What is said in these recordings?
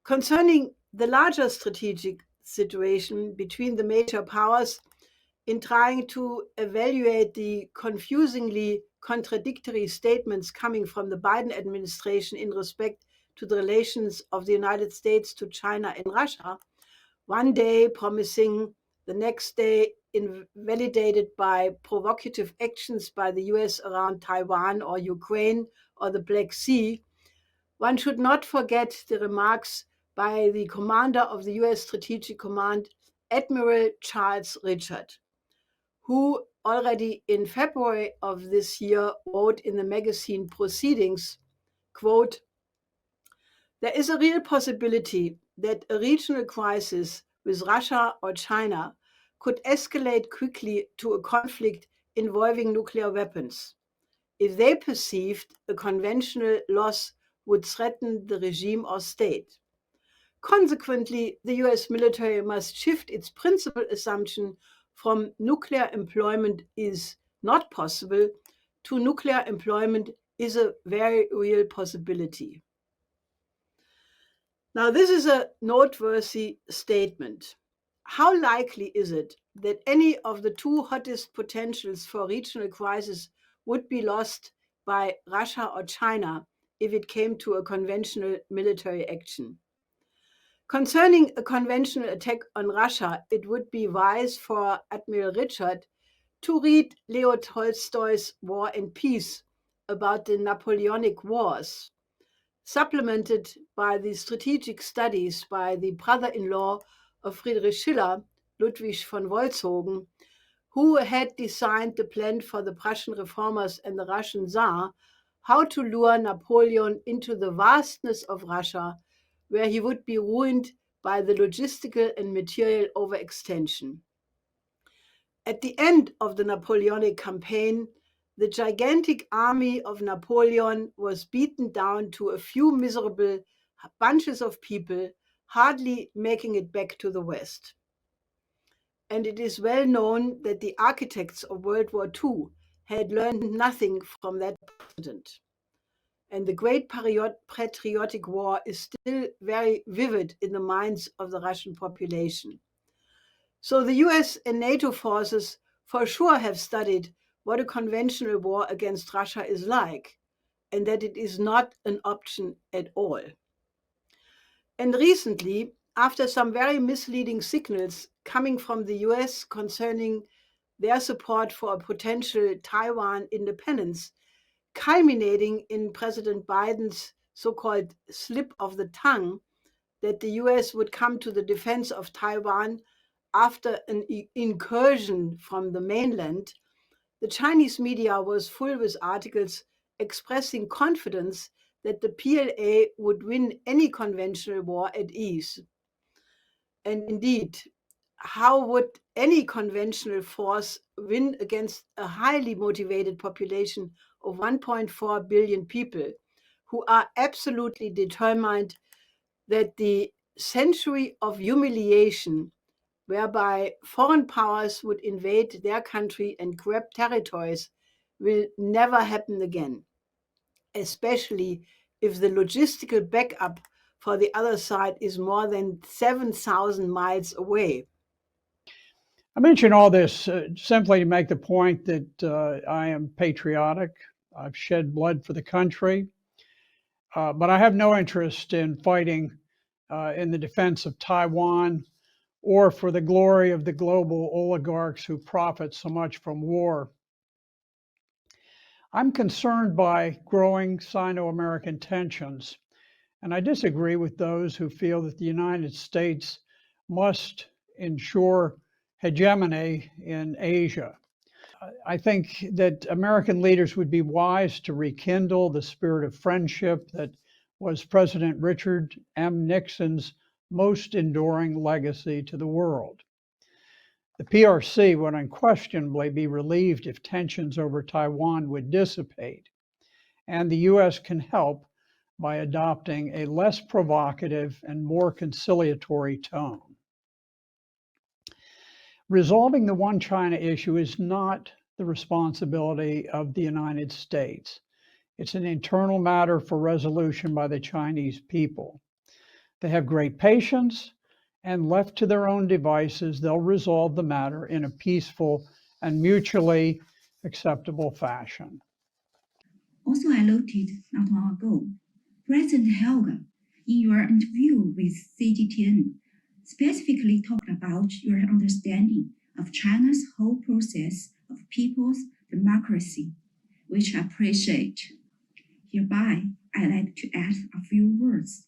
Concerning the larger strategic situation between the major powers in trying to evaluate the confusingly contradictory statements coming from the Biden administration in respect to the relations of the United States to China and Russia, one day promising, the next day invalidated by provocative actions by the US around Taiwan or Ukraine or the Black Sea, one should not forget the remarks by the commander of the US Strategic Command, Admiral Charles Richard, who already in February of this year wrote in the magazine Proceedings, quote, "There is a real possibility that a regional crisis with Russia or China could escalate quickly to a conflict involving nuclear weapons if they perceived a conventional loss would threaten the regime or state. Consequently, the US military must shift its principal assumption from nuclear employment is not possible to nuclear employment is a very real possibility." Now, this is a noteworthy statement. How likely is it that any of the two hottest potentials for regional crisis would be lost by Russia or China if it came to a conventional military action? Concerning a conventional attack on Russia, it would be wise for Admiral Richard to read Leo Tolstoy's War and Peace about the Napoleonic Wars, supplemented by the strategic studies by the brother-in-law of Friedrich Schiller, Ludwig von Wolzogen, who had designed the plan for the Prussian reformers and the Russian Tsar, how to lure Napoleon into the vastness of Russia, where he would be ruined by the logistical and material overextension. At the end of the Napoleonic campaign, the gigantic army of Napoleon was beaten down to a few miserable bunches of people, hardly making it back to the West. And it is well known that the architects of World War II had learned nothing from that precedent. And the Great Patriotic War is still very vivid in the minds of the Russian population. So the US and NATO forces for sure have studied what a conventional war against Russia is like, and that it is not an option at all. And recently, after some very misleading signals coming from the US concerning their support for a potential Taiwan independence, culminating in President Biden's so-called slip of the tongue that the US would come to the defense of Taiwan after an incursion from the mainland, the Chinese media was full with articles expressing confidence that the PLA would win any conventional war at ease. And indeed, how would any conventional force win against a highly motivated population of 1.4 billion people who are absolutely determined that the century of humiliation whereby foreign powers would invade their country and grab territories will never happen again, especially if the logistical backup for the other side is more than 7,000 miles away. I mention all this simply to make the point that I am patriotic. I've shed blood for the country, but I have no interest in fighting in the defense of Taiwan or for the glory of the global oligarchs who profit so much from war. I'm concerned by growing Sino-American tensions, and I disagree with those who feel that the United States must ensure hegemony in Asia. I think that American leaders would be wise to rekindle the spirit of friendship that was President Richard M. Nixon's most enduring legacy to the world. The PRC would unquestionably be relieved if tensions over Taiwan would dissipate, and the U.S. can help by adopting a less provocative and more conciliatory tone. Resolving the one China issue is not the responsibility of the United States. It's an internal matter for resolution by the Chinese people. They have great patience, and left to their own devices, they'll resolve the matter in a peaceful and mutually acceptable fashion. Also, I noted not long ago, President Helga, in your interview with CGTN, specifically talked about your understanding of China's whole process of people's democracy, which I appreciate. Hereby, I'd like to add a few words.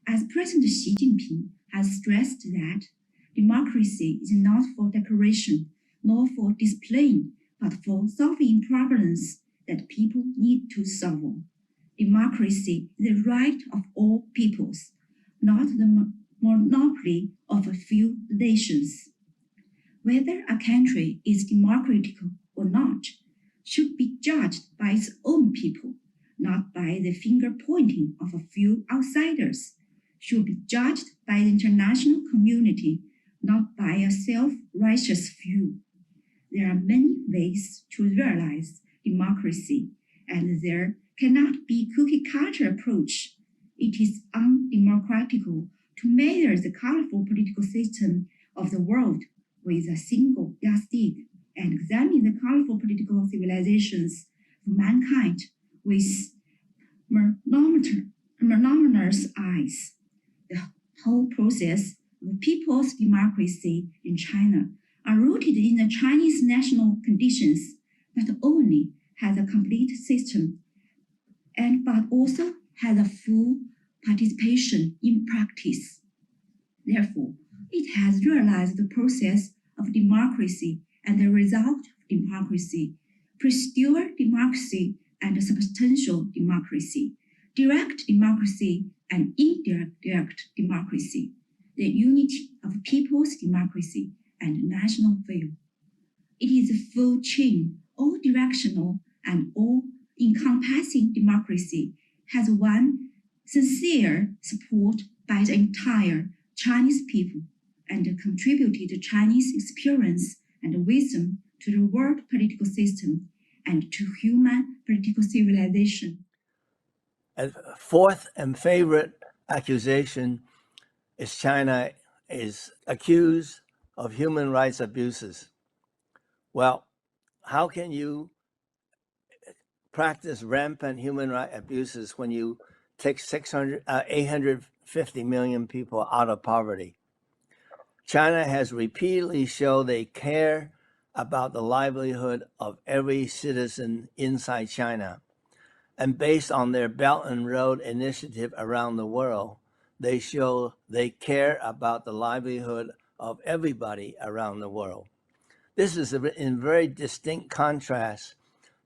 As President Xi Jinping has stressed that democracy is not for decoration nor for displaying, but for solving problems that people need to solve. Democracy is the right of all peoples, not the monopoly of a few nations. Whether a country is democratic or not should be judged by its own people, not by the finger pointing of a few outsiders, should be judged by the international community, not by a self-righteous few. There are many ways to realize democracy, and there cannot be cookie-cutter approach. It is undemocratical to measure the colorful political system of the world with a single yardstick and examine the colorful political civilizations of mankind with monotonous eyes. The whole process of people's democracy in China are rooted in the Chinese national conditions, not only has a complete system, but also has a full participation in practice. Therefore, it has realized the process of democracy and the result of democracy, procedural democracy and substantial democracy, direct democracy and indirect democracy, the unity of people's democracy and national will. It is a full chain, all directional and all encompassing democracy has won sincere support by the entire Chinese people and contributed Chinese experience and wisdom to the world political system and to human political civilization. A fourth and favorite accusation is China is accused of human rights abuses. Well, how can you practice rampant human rights abuses when you take 850 million people out of poverty? China has repeatedly shown they care about the livelihood of every citizen inside China. And based on their Belt and Road Initiative around the world, they show they care about the livelihood of everybody around the world. This is in very distinct contrast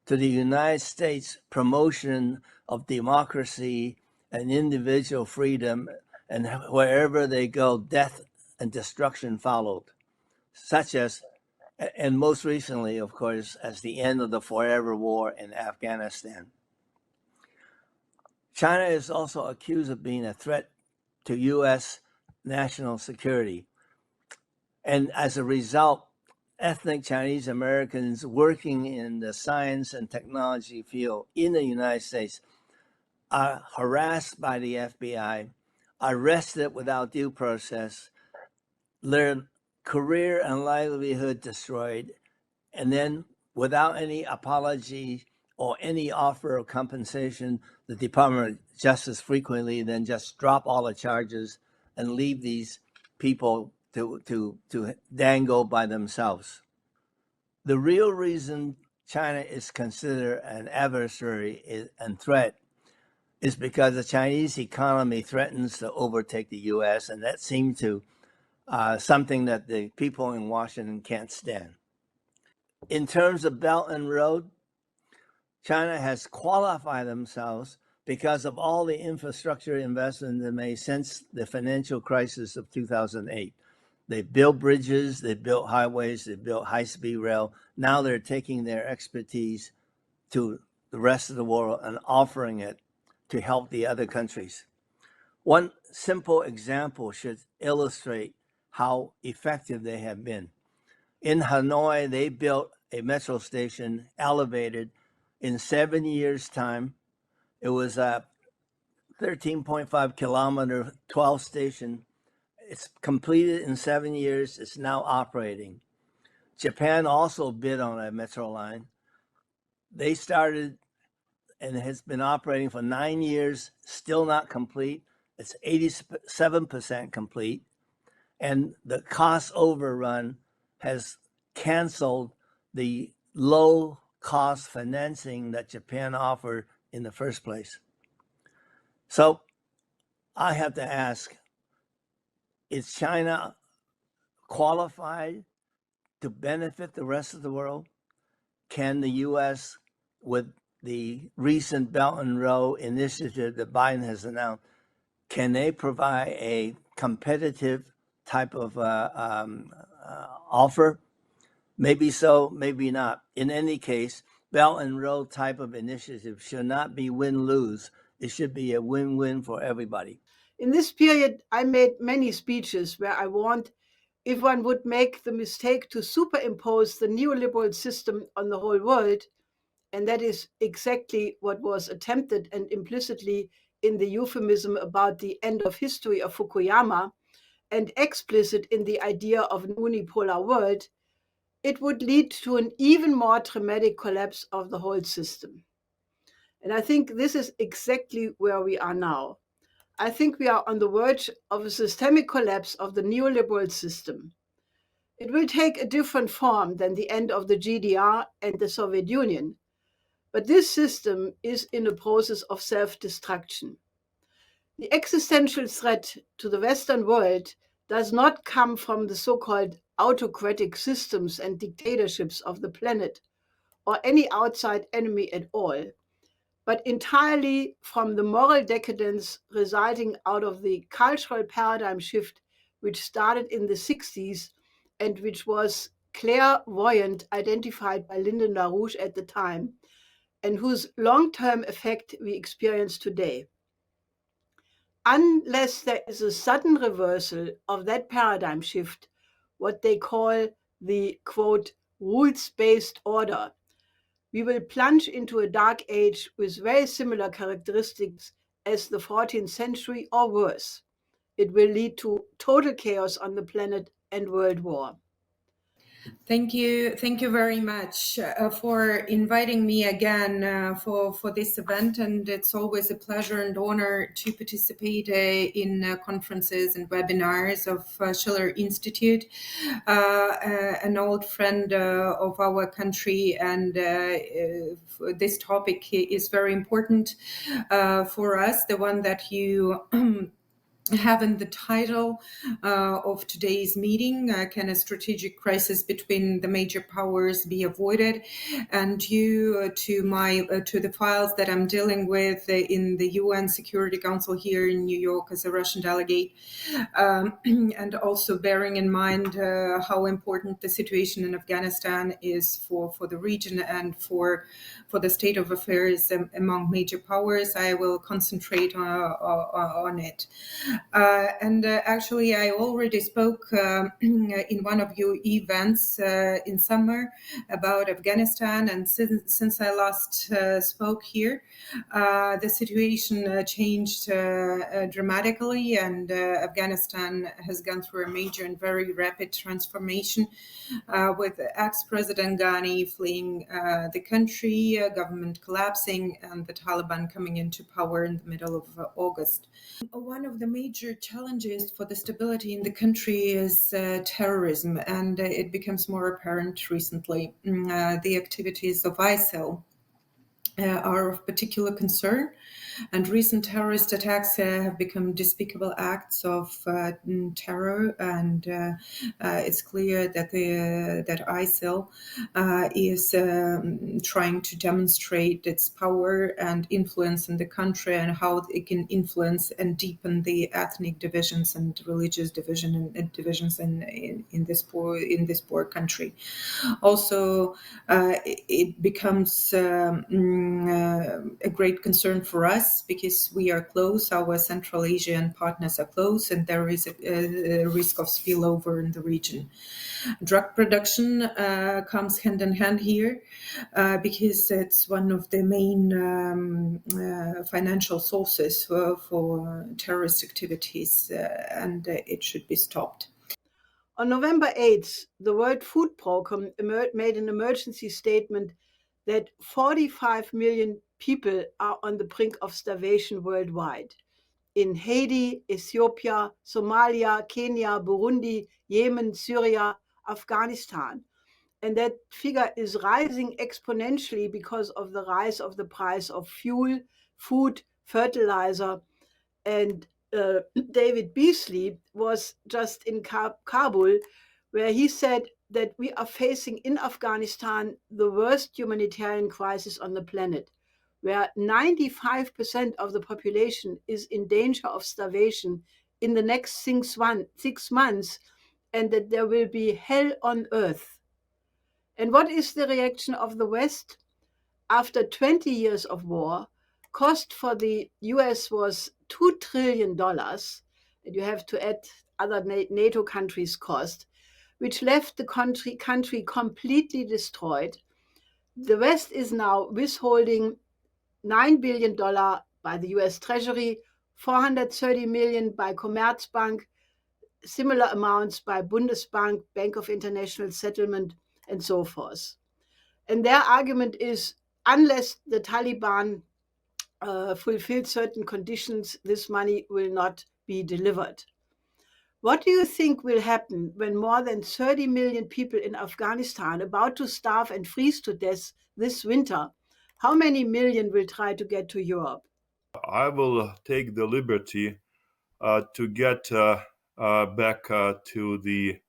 to the United States promotion of democracy and individual freedom, and wherever they go, death and destruction followed, such as, and most recently, of course, as the end of the forever war in Afghanistan. China is also accused of being a threat to U.S. national security. And as a result, ethnic Chinese Americans working in the science and technology field in the United States are harassed by the FBI, arrested without due process, their career and livelihood destroyed, and then without any apology or any offer of compensation, the Department of Justice frequently then just drop all the charges and leave these people to dangle by themselves. The real reason China is considered an adversary and threat is because the Chinese economy threatens to overtake the U.S., and that seems to something that the people in Washington can't stand. In terms of Belt and Road, China has qualified themselves because of all the infrastructure investment they made since the financial crisis of 2008. They built bridges, they built highways, they built high-speed rail. Now they're taking their expertise to the rest of the world and offering it to help the other countries. One simple example should illustrate how effective they have been. In Hanoi, they built a metro station elevated in 7 years' time. It was a 13.5 kilometer, 12 station. It's completed in 7 years. It's now operating. Japan also bid on a metro line. They started and it has been operating for 9 years, still not complete. It's 87% complete. And the cost overrun has canceled the low cost financing that Japan offered in the first place. So I have to ask, is China qualified to benefit the rest of the world? Can the U.S., with the recent Belt and Road initiative that Biden has announced, can they provide a competitive type of offer? Maybe so, maybe not. In any case, Belt and Road type of initiative should not be win-lose. It should be a win-win for everybody. In this period, I made many speeches where I warned if one would make the mistake to superimpose the neoliberal system on the whole world, and that is exactly what was attempted and implicitly in the euphemism about the end of history of Fukuyama, and explicit in the idea of an unipolar world, it would lead to an even more dramatic collapse of the whole system. And I think this is exactly where we are now. I think we are on the verge of a systemic collapse of the neoliberal system. It will take a different form than the end of the GDR and the Soviet Union, but this system is in a process of self-destruction. The existential threat to the Western world does not come from the so-called autocratic systems and dictatorships of the planet, or any outside enemy at all, but entirely from the moral decadence resulting out of the cultural paradigm shift which started in the 60s and which was clairvoyant identified by LaRouche at the time, and whose long-term effect we experience today. Unless there is a sudden reversal of that paradigm shift, what they call the, quote, rules-based order, we will plunge into a dark age with very similar characteristics as the 14th century or worse. It will lead to total chaos on the planet and world war. Thank you very much for inviting me again for this event, and it's always a pleasure and honor to participate in conferences and webinars of Schiller Institute, an old friend of our country, and this topic is very important for us, the one that you have in the title of today's meeting, can a strategic crisis between the major powers be avoided? And due to the files that I'm dealing with in the UN Security Council here in New York as a Russian delegate, and also bearing in mind how important the situation in Afghanistan is for the region and for the state of affairs among major powers, I will concentrate on it. And actually, I already spoke in one of your events in summer about Afghanistan, and since I last spoke here, the situation changed dramatically, and Afghanistan has gone through a major and very rapid transformation, with ex-President Ghani fleeing the country, government collapsing, and the Taliban coming into power in the middle of August. One of the major challenges for the stability in the country is terrorism, and it becomes more apparent recently. The activities of ISIL are of particular concern, and recent terrorist attacks have become despicable acts of terror, and it's clear that that ISIL is trying to demonstrate its power and influence in the country, and how it can influence and deepen the ethnic divisions and religious divisions in this poor country. Also, it becomes a great concern for us because we are close, our Central Asian partners are close, and there is a risk of spillover in the region. Drug production comes hand in hand here because it's one of the main financial sources for terrorist activities, and it should be stopped. On November 8th, the World Food Programme made an emergency statement that 45 million people are on the brink of starvation worldwide. In Haiti, Ethiopia, Somalia, Kenya, Burundi, Yemen, Syria, Afghanistan. And that figure is rising exponentially because of the rise of the price of fuel, food, fertilizer. And David Beasley was just in Kabul, where he said that we are facing in Afghanistan the worst humanitarian crisis on the planet, where 95% of the population is in danger of starvation in the next 6 months, and that there will be hell on earth. And what is the reaction of the West? After 20 years of war, cost for the US was $2 trillion, and you have to add other NATO countries' cost, which left the country completely destroyed. The West is now withholding $9 billion by the US Treasury, 430 million by Commerzbank, similar amounts by Bundesbank, Bank of International Settlement, and so forth. And their argument is, unless the Taliban fulfill certain conditions, this money will not be delivered. What do you think will happen when more than 30 million people in Afghanistan, about to starve and freeze to death this winter, how many million will try to get to Europe? I will take the liberty to get back to the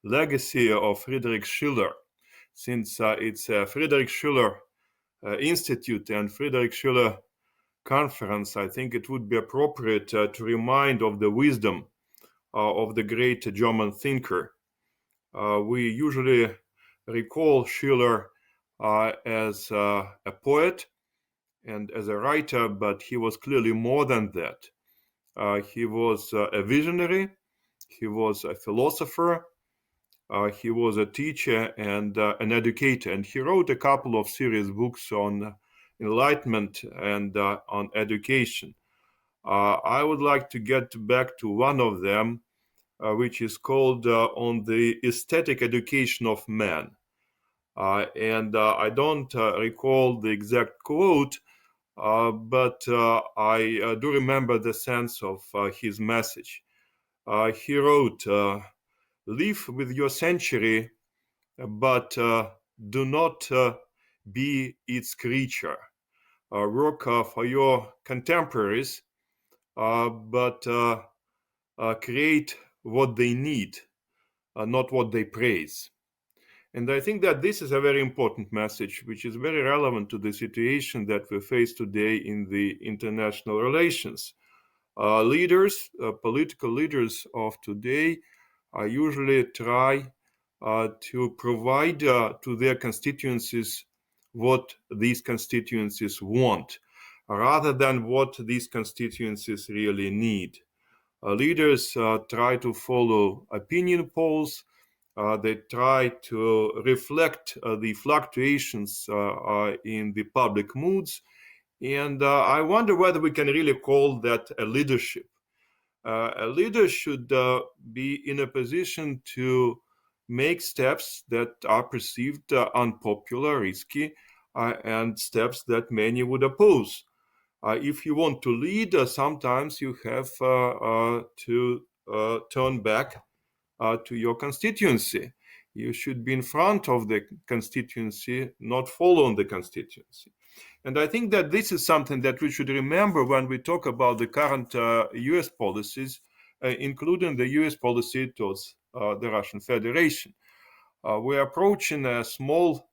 legacy of Friedrich Schiller, since it's a Friedrich Schiller Institute and Friedrich Schiller Conference. I think it would be appropriate to remind of the wisdom of the great German thinker. We usually recall Schiller as a poet and as a writer, but he was clearly more than that. He was a visionary, he was a philosopher, he was a teacher and an educator, and he wrote a couple of serious books on enlightenment and on education. I would like to get back to one of them, which is called On the Aesthetic Education of Man. And I don't recall the exact quote, but I do remember the sense of his message. He wrote, live with your century, but do not be its creature. Work for your contemporaries, but create what they need, not what they praise. And I think that this is a very important message, which is very relevant to the situation that we face today in the international relations. Leaders, political leaders of today, usually try to provide to their constituencies what these constituencies want, rather than what these constituencies really need. Leaders try to follow opinion polls. They try to reflect the fluctuations in the public moods. And I wonder whether we can really call that a leadership. A leader should be in a position to make steps that are perceived unpopular, risky, and steps that many would oppose. If you want to lead, sometimes you have to turn back to your constituency. You should be in front of the constituency, not follow the constituency. And I think that this is something that we should remember when we talk about the current US policies, including the US policy towards the Russian Federation. We're approaching a small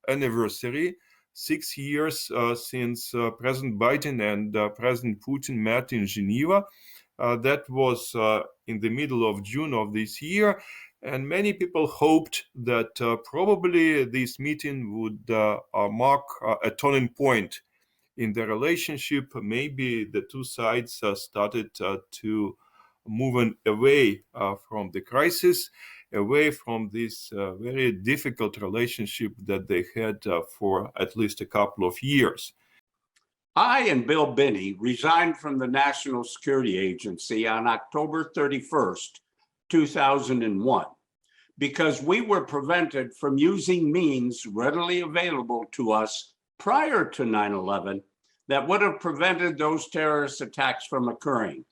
anniversary, 6 years since President Biden and President Putin met in Geneva. That was in the middle of June of this year. And many people hoped that probably this meeting would mark a turning point in the relationship. Maybe the two sides started to move away from the crisis, away from this very difficult relationship that they had for at least a couple of years. I and Bill Binney resigned from the National Security Agency on October 31st, 2001, because we were prevented from using means readily available to us prior to 9/11 that would have prevented those terrorist attacks from occurring.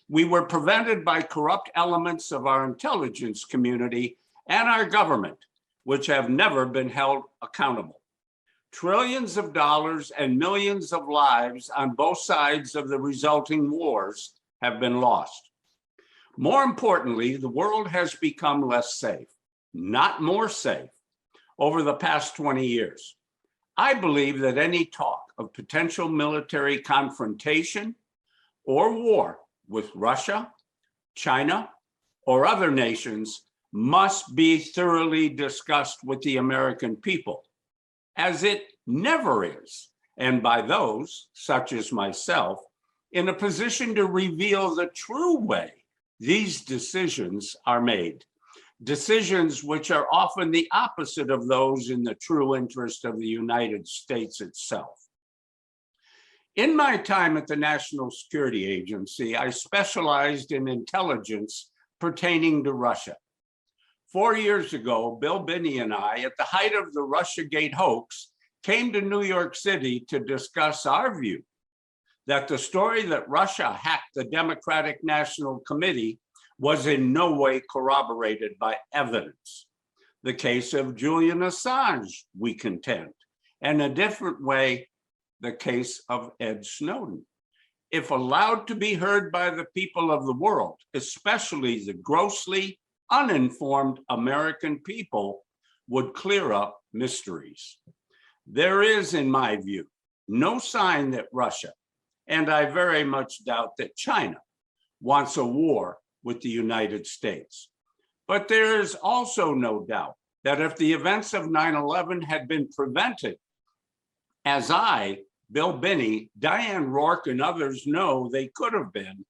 We were prevented by corrupt elements of our intelligence community and our government, which have never been held accountable. Trillions of dollars and millions of lives on both sides of the resulting wars have been lost. More importantly, the world has become less safe, not more safe, over the past 20 years. I believe that any talk of potential military confrontation or war with Russia, China, or other nations must be thoroughly discussed with the American people, as it never is, and by those, such as myself, in a position to reveal the true way these decisions are made, decisions which are often the opposite of those in the true interest of the United States itself. In my time at the National Security Agency, I specialized in intelligence pertaining to Russia. 4 years ago, Bill Binney and I, at the height of the Russiagate hoax, came to New York City to discuss our view that the story that Russia hacked the Democratic National Committee was in no way corroborated by evidence. The case of Julian Assange, we contend, and a different way, the case of Ed Snowden. If allowed to be heard by the people of the world, especially the grossly uninformed American people, would clear up mysteries. There is, in my view, no sign that Russia, and I very much doubt that China, wants a war with the United States. But there is also no doubt that if the events of 9/11 had been prevented, as I, Bill Binney, Diane Rourke, and others know they could have been,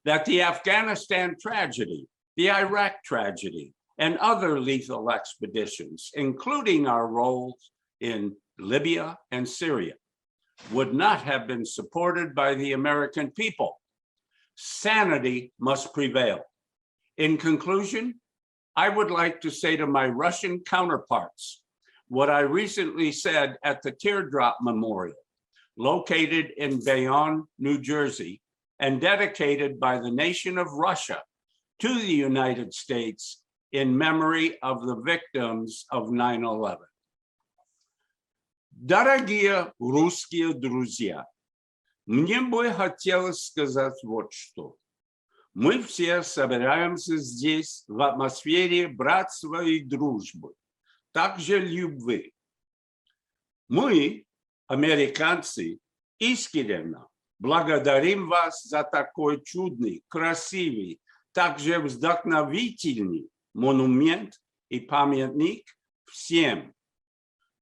that the Afghanistan tragedy, the Iraq tragedy, and other lethal expeditions, including our roles in Libya and Syria, would not have been supported by the American people. Sanity must prevail. In conclusion, I would like to say to my Russian counterparts what I recently said at the Teardrop Memorial, located in Bayonne, New Jersey, and dedicated by the nation of Russia to the United States in memory of the victims of 9/11. Дорогие русские друзья, мне бы хотелось сказать вот что. Мы все собираемся здесь в атмосфере братства и дружбы, также любви. Мы, американцы, искренне благодарим вас за такой чудный, красивый, также вдохновительный монумент и памятник всем,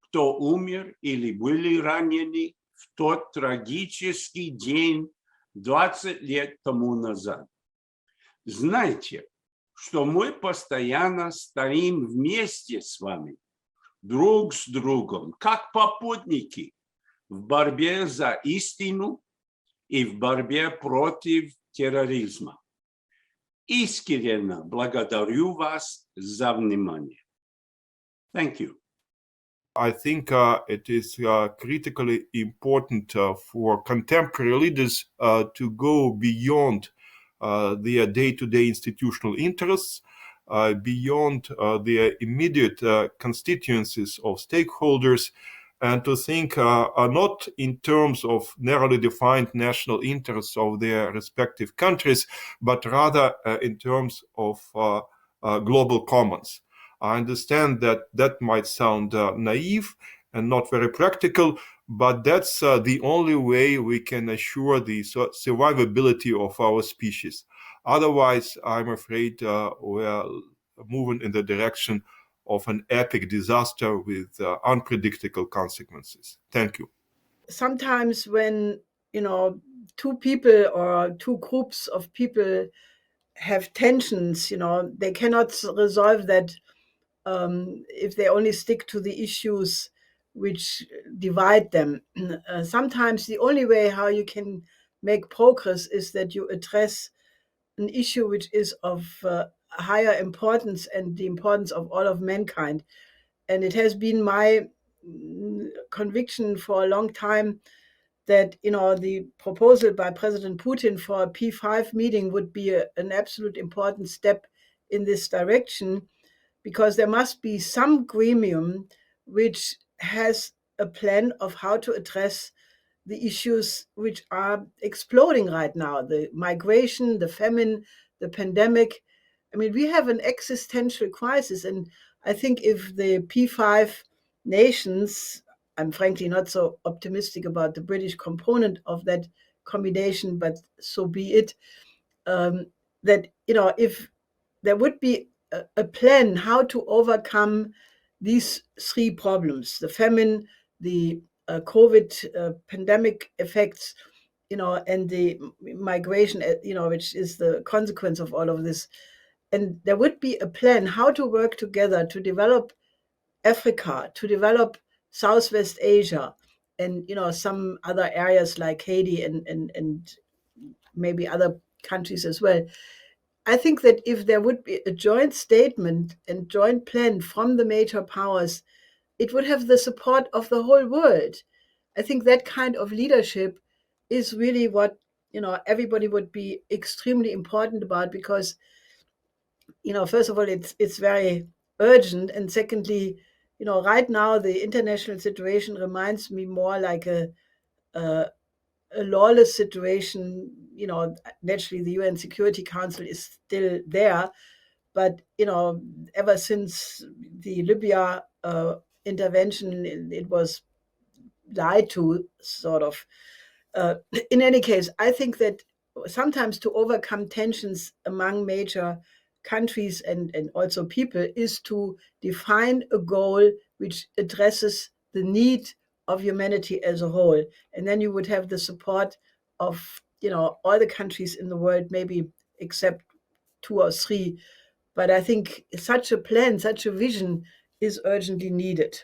кто умер или были ранены в тот трагический день 20 лет тому назад. Знайте, что мы постоянно стоим вместе с вами, друг с другом, как попутники в борьбе за истину и в борьбе против терроризма. Искренне благодарю вас за внимание. Thank you. I think it is critically important for contemporary leaders to go beyond their day-to-day institutional interests, beyond their immediate constituencies of stakeholders, and to think not in terms of narrowly defined national interests of their respective countries, but rather in terms of global commons. I understand that that might sound naive and not very practical, but that's the only way we can assure the survivability of our species. Otherwise, I'm afraid we're moving in the direction of an epic disaster with unpredictable consequences. Thank you. Sometimes when, two people or two groups of people have tensions, they cannot resolve that if they only stick to the issues which divide them. Sometimes the only way how you can make progress is that you address an issue which is of higher importance and the importance of all of mankind. And it has been my conviction for a long time that the proposal by President Putin for a P5 meeting would be an absolute important step in this direction, because there must be some gremium which has a plan of how to address the issues which are exploding right now: the migration, the famine, the pandemic. I mean, we have an existential crisis, and I think if the P5 nations, I'm frankly not so optimistic about the British component of that combination, but so be it, that, if there would be a plan how to overcome these three problems: the famine, the COVID pandemic effects, and the migration, which is the consequence of all of this. And there would be a plan how to work together to develop Africa, to develop Southwest Asia, and some other areas like Haiti and maybe other countries as well. I think that if there would be a joint statement and joint plan from the major powers, it would have the support of the whole world. I think that kind of leadership is really what everybody would be extremely important about, because first of all, it's very urgent, and secondly, right now the international situation reminds me more like a lawless situation. Naturally, the UN Security Council is still there, but ever since the Libya intervention, it was lied to, sort of. In any case, I think that sometimes to overcome tensions among major countries and also people is to define a goal which addresses the need of humanity as a whole. And then you would have the support of, all the countries in the world, maybe except 2 or 3. But I think such a plan, such a vision is urgently needed.